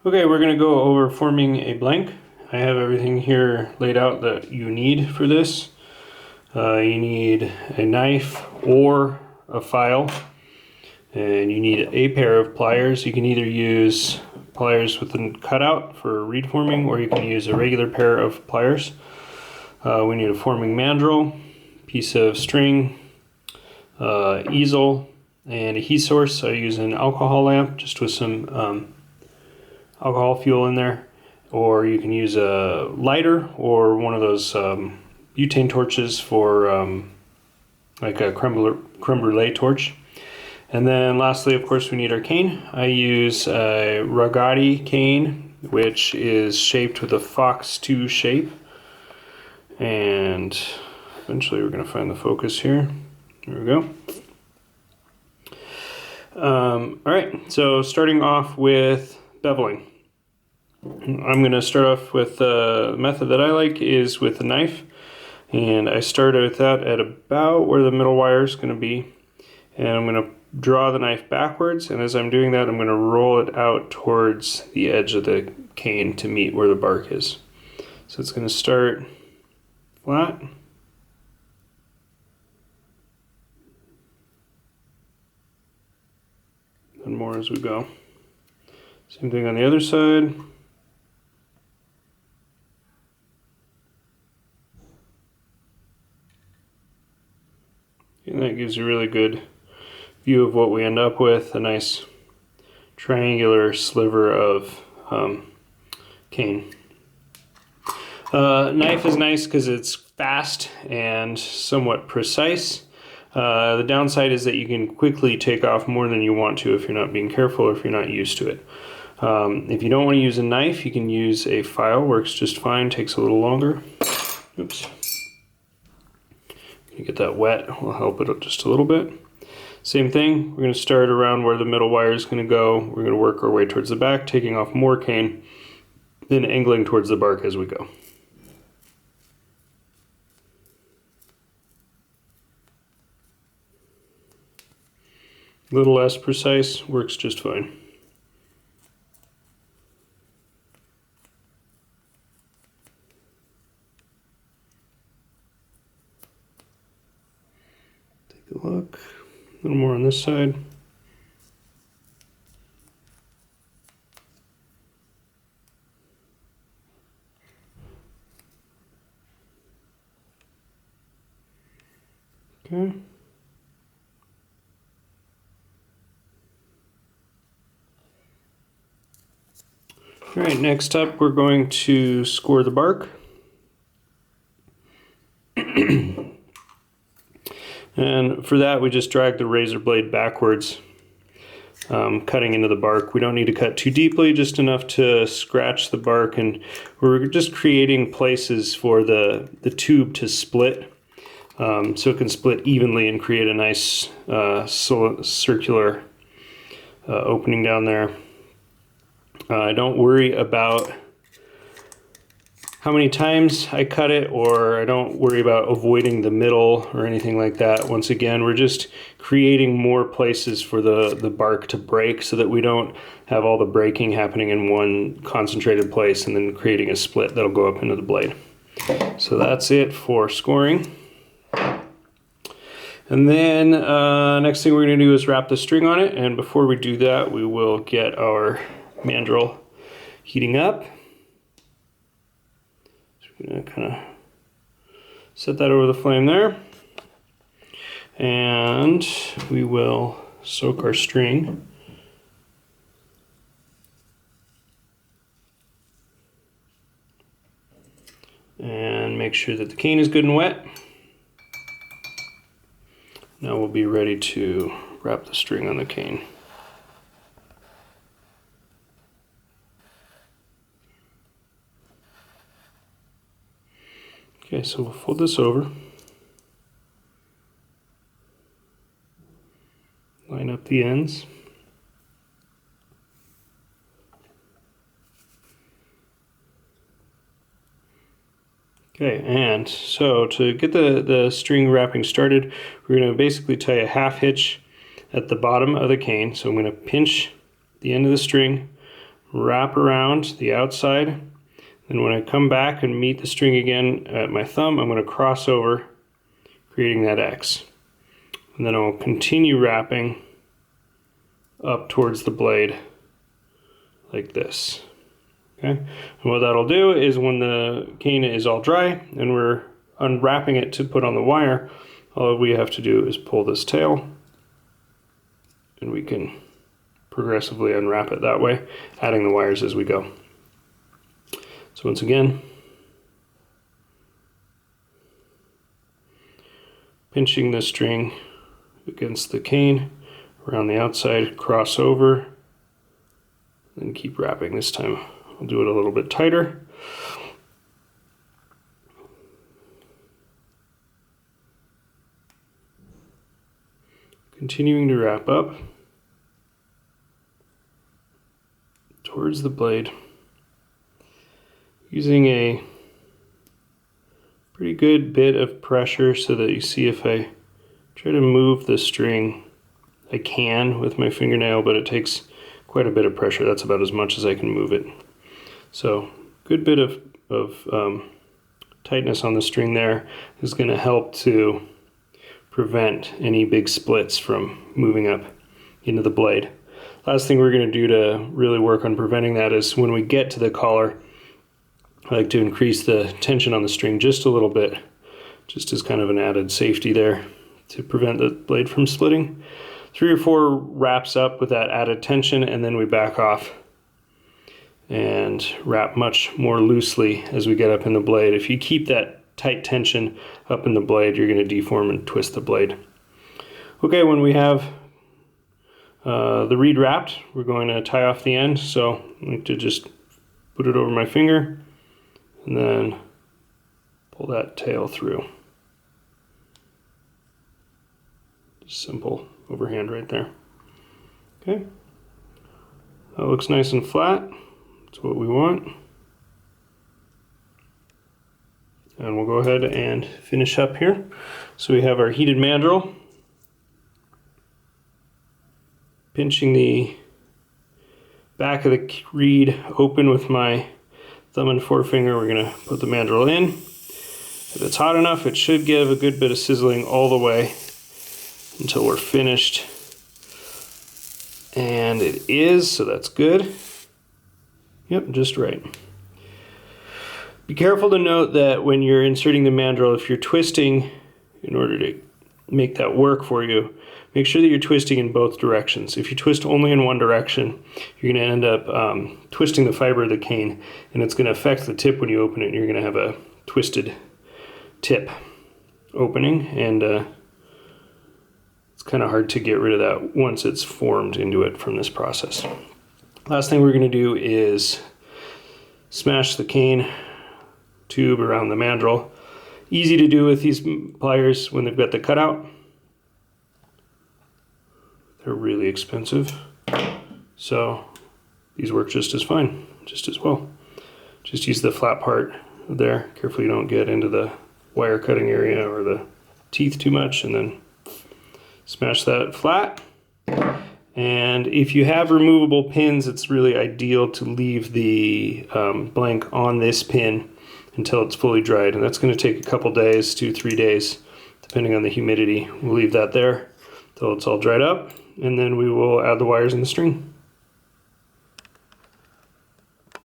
Okay, we're going to go over forming a blank. I have everything here laid out that you need for this. You need a knife or a file, and you need a pair of pliers. You can either use pliers with a cutout for reed forming, or you can use a regular pair of pliers. We need a forming mandrel, piece of string, easel, and a heat source. I use an alcohol lamp just with some alcohol fuel in there, or you can use a lighter or one of those butane torches for like a creme brulee torch. And then lastly, of course, we need our cane. I use a Ragati cane, which is shaped with a fox 2 shape. And eventually we're going to find the focus here. There we go. Alright, so starting off with beveling. I'm going to start off with the method that I like is with a knife, and I start with that at about where the middle wire is going to be, and I'm going to draw the knife backwards, and as I'm doing that I'm going to roll it out towards the edge of the cane to meet where the bark is. So it's going to start flat, and more as we go. Same thing on the other side. And that gives you a really good view of what we end up with, a nice triangular sliver of cane. Knife is nice because it's fast and somewhat precise. The downside is that you can quickly take off more than you want to if you're not being careful or if you're not used to it. If you don't want to use a knife, you can use a file, works just fine, takes a little longer. Oops. You get that wet, will help it just a little bit. Same thing, we're going to start around where the middle wire is going to go. We're going to work our way towards the back, taking off more cane, then angling towards the bark as we go. A little less precise, works just fine. Take a look, a little more on this side. Okay. All right, next up we're going to score the bark. And for that we just drag the razor blade backwards, cutting into the bark. We don't need to cut too deeply, just enough to scratch the bark, and we're just creating places for the tube to split, so it can split evenly and create a nice circular opening down there. I don't worry about how many times I cut it, or I don't worry about avoiding the middle or anything like that. Once again, we're just creating more places for the bark to break so that we don't have all the breaking happening in one concentrated place and then creating a split that'll go up into the blade. So that's it for scoring. And then next thing we're going to do is wrap the string on it, and before we do that we will get our mandrel heating up. So we're going to kind of set that over the flame there, and we will soak our string. And make sure that the cane is good and wet. Now we'll be ready to wrap the string on the cane. Okay, so we'll fold this over, line up the ends, okay, and so to get the string wrapping started, we're going to basically tie a half hitch at the bottom of the cane. So I'm going to pinch the end of the string, wrap around the outside. And when I come back and meet the string again at my thumb, I'm going to cross over, creating that X. And then I'll continue wrapping up towards the blade like this. Okay? And what that'll do is when the cane is all dry and we're unwrapping it to put on the wire, all we have to do is pull this tail and we can progressively unwrap it that way, adding the wires as we go. So once again, pinching the string against the cane around the outside, cross over, and keep wrapping. This time I'll do it a little bit tighter. Continuing to wrap up towards the blade, using a pretty good bit of pressure so that you see if I try to move the string, I can with my fingernail, but it takes quite a bit of pressure. That's about as much as I can move it. So good bit of tightness on the string there is going to help to prevent any big splits from moving up into the blade. Last thing we're going to do to really work on preventing that is when we get to the collar, I like to increase the tension on the string just a little bit, just as kind of an added safety there to prevent the blade from splitting. 3 or 4 wraps up with that added tension, and then we back off and wrap much more loosely as we get up in the blade. If you keep that tight tension up in the blade, you're going to deform and twist the blade. Okay, when we have the reed wrapped, we're going to tie off the end. So I like to just put it over my finger and then pull that tail through. Just simple overhand right there. Okay, that looks nice and flat. That's what we want. And we'll go ahead and finish up here. So we have our heated mandrel. Pinching the back of the reed open with my thumb and forefinger, we're going to put the mandrel in. If it's hot enough, it should give a good bit of sizzling all the way until we're finished. And it is, so that's good. Yep, just right. Be careful to note that when you're inserting the mandrel, if you're twisting in order to make that work for you, make sure that you're twisting in both directions. If you twist only in one direction, you're going to end up twisting the fiber of the cane, and it's going to affect the tip when you open it, and you're going to have a twisted tip opening, and it's kind of hard to get rid of that once it's formed into it from this process. Last thing we're going to do is smash the cane tube around the mandrel. Easy to do with these pliers when they've got the cutout. They're really expensive, so these work just as fine, just as well. Just use the flat part there. Carefully you don't get into the wire cutting area or the teeth too much, and then smash that flat. And if you have removable pins, it's really ideal to leave the blank on this pin until it's fully dried, and that's going to take a couple days, 2-3 days, depending on the humidity. We'll leave that there until it's all dried up, and then we will add the wires and the string.